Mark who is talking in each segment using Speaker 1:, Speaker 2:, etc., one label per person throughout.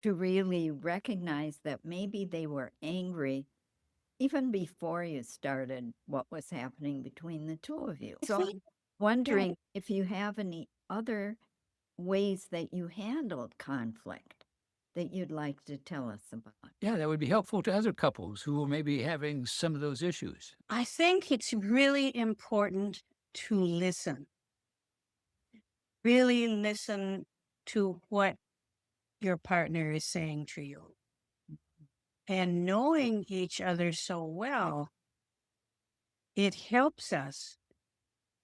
Speaker 1: to really recognize that maybe they were angry even before you started what was happening between the two of you. So I'm wondering if you have any other ways that you handled conflict that you'd like to tell us about.
Speaker 2: Yeah, that would be helpful to other couples who may be having some of those issues.
Speaker 3: I think it's really important to listen. Really listen to what your partner is saying to you. And knowing each other so well, it helps us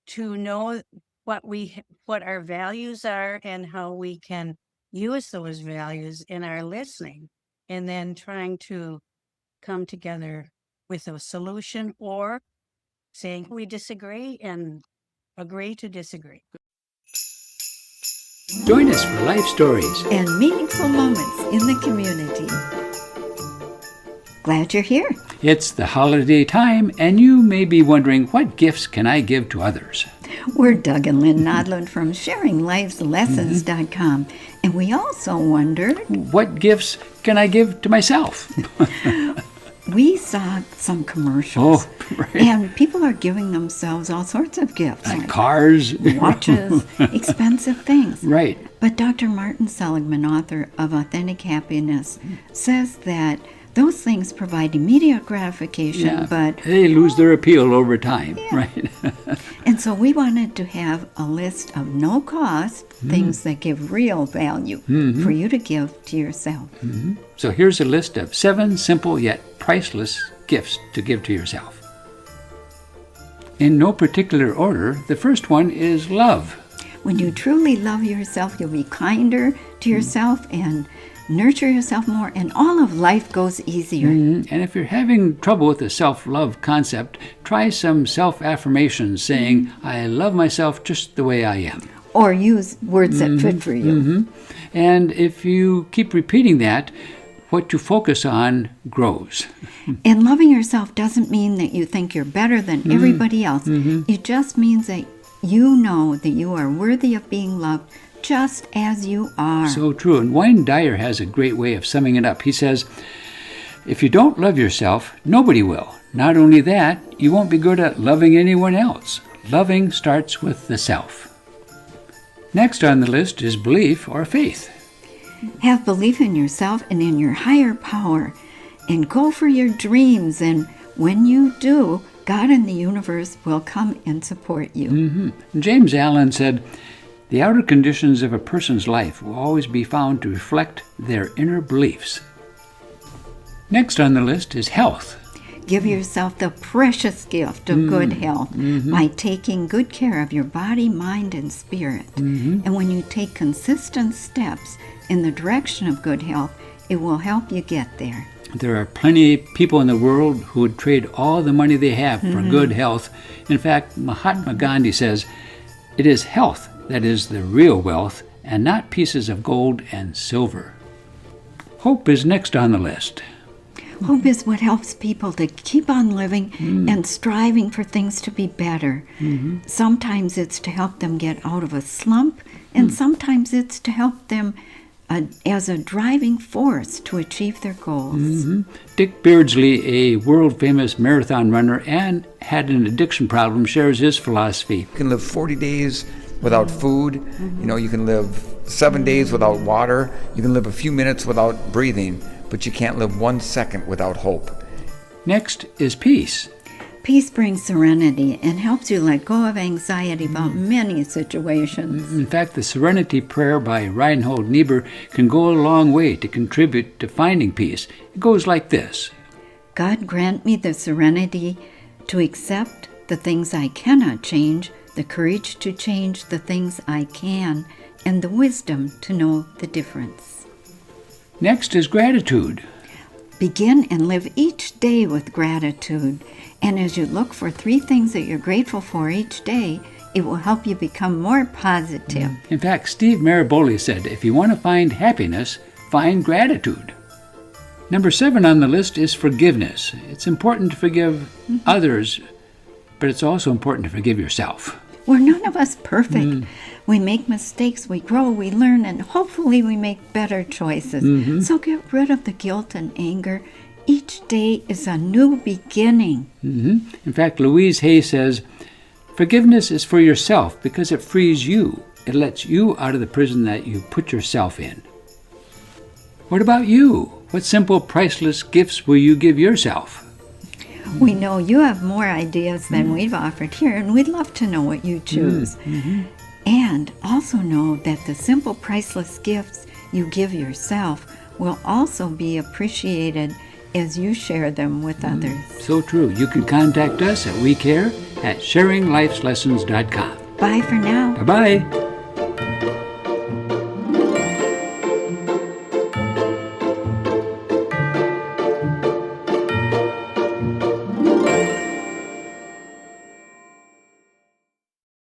Speaker 3: to know what our values are and how we can use those values in our listening, and then trying to come together with a solution, or saying we disagree and agree to disagree.
Speaker 2: Join us for life stories
Speaker 1: and meaningful moments in the community. Glad you're here.
Speaker 2: It's the holiday time, and you may be wondering, what gifts can I give to others?
Speaker 1: We're Doug and Lynn Nodland from SharingLife'sLessons.com, and we also wondered,
Speaker 2: what gifts can I give to myself?
Speaker 1: We saw some commercials,
Speaker 2: right.
Speaker 1: And people are giving themselves all sorts of gifts.
Speaker 2: Like cars.
Speaker 1: Watches, expensive things.
Speaker 2: Right.
Speaker 1: But Dr. Martin Seligman, author of Authentic Happiness, says that those things provide immediate gratification, but
Speaker 2: they lose their appeal over time, right?
Speaker 1: And so we wanted to have a list of no-cost things that give real value for you to give to yourself.
Speaker 2: So here's a list of 7 simple yet priceless gifts to give to yourself. In no particular order, the first one is love.
Speaker 1: When you truly love yourself, you'll be kinder to yourself and nurture yourself more, and all of life goes easier.
Speaker 2: And if you're having trouble with the self-love concept, try some self-affirmations saying, I love myself just the way I am.
Speaker 1: Or use words that fit for you.
Speaker 2: And if you keep repeating that, what you focus on grows.
Speaker 1: And loving yourself doesn't mean that you think you're better than everybody else. It just means that you know that you are worthy of being loved just as you are.
Speaker 2: So true. And Wayne Dyer has a great way of summing it up. He says, if you don't love yourself, nobody will. Not only that, you won't be good at loving anyone else. Loving starts with the self. Next on the list is belief or faith.
Speaker 1: Have belief in yourself and in your higher power, and go for your dreams. And when you do, God and the universe will come and support you.
Speaker 2: James Allen said, the outer conditions of a person's life will always be found to reflect their inner beliefs. Next on the list is health.
Speaker 1: Give yourself the precious gift of good health by taking good care of your body, mind, and spirit. And when you take consistent steps in the direction of good health, it will help you get there.
Speaker 2: There are plenty of people in the world who would trade all the money they have for good health. In fact, Mahatma Gandhi says, it is health that is the real wealth, and not pieces of gold and silver. Hope is next on the list.
Speaker 1: Hope is what helps people to keep on living and striving for things to be better. Sometimes it's to help them get out of a slump, and sometimes it's to help them as a driving force to achieve their goals.
Speaker 2: Dick Beardsley, a world-famous marathon runner and had an addiction problem, shares his philosophy.
Speaker 4: You can live 40 days without food. You can live 7 days without water. You can live a few minutes without breathing, but you can't live 1 second without hope.
Speaker 2: Next is peace.
Speaker 1: Peace brings serenity and helps you let go of anxiety about many situations.
Speaker 2: In fact, the Serenity Prayer by Reinhold Niebuhr can go a long way to contribute to finding peace. It goes like this.
Speaker 1: God grant me the serenity to accept the things I cannot change, the courage to change the things I can, and the wisdom to know the difference.
Speaker 2: Next is gratitude.
Speaker 1: Begin and live each day with gratitude. And as you look for 3 things that you're grateful for each day, it will help you become more positive.
Speaker 2: In fact, Steve Maraboli said, if you want to find happiness, find gratitude. Number 7 on the list is forgiveness. It's important to forgive others, but it's also important to forgive yourself.
Speaker 1: We're none of us perfect, We make mistakes, we grow, we learn, and hopefully we make better choices. So get rid of the guilt and anger. Each day is a new beginning.
Speaker 2: In fact, Louise Hay says, forgiveness is for yourself because it frees you. It lets you out of the prison that you put yourself in. What about you? What simple, priceless gifts will you give yourself?
Speaker 1: We know you have more ideas than we've offered here, and we'd love to know what you choose. And also know that the simple, priceless gifts you give yourself will also be appreciated as you share them with others.
Speaker 2: So true. You can contact us at WeCare@sharinglifeslessons.com.
Speaker 1: Bye for now.
Speaker 2: Bye-bye.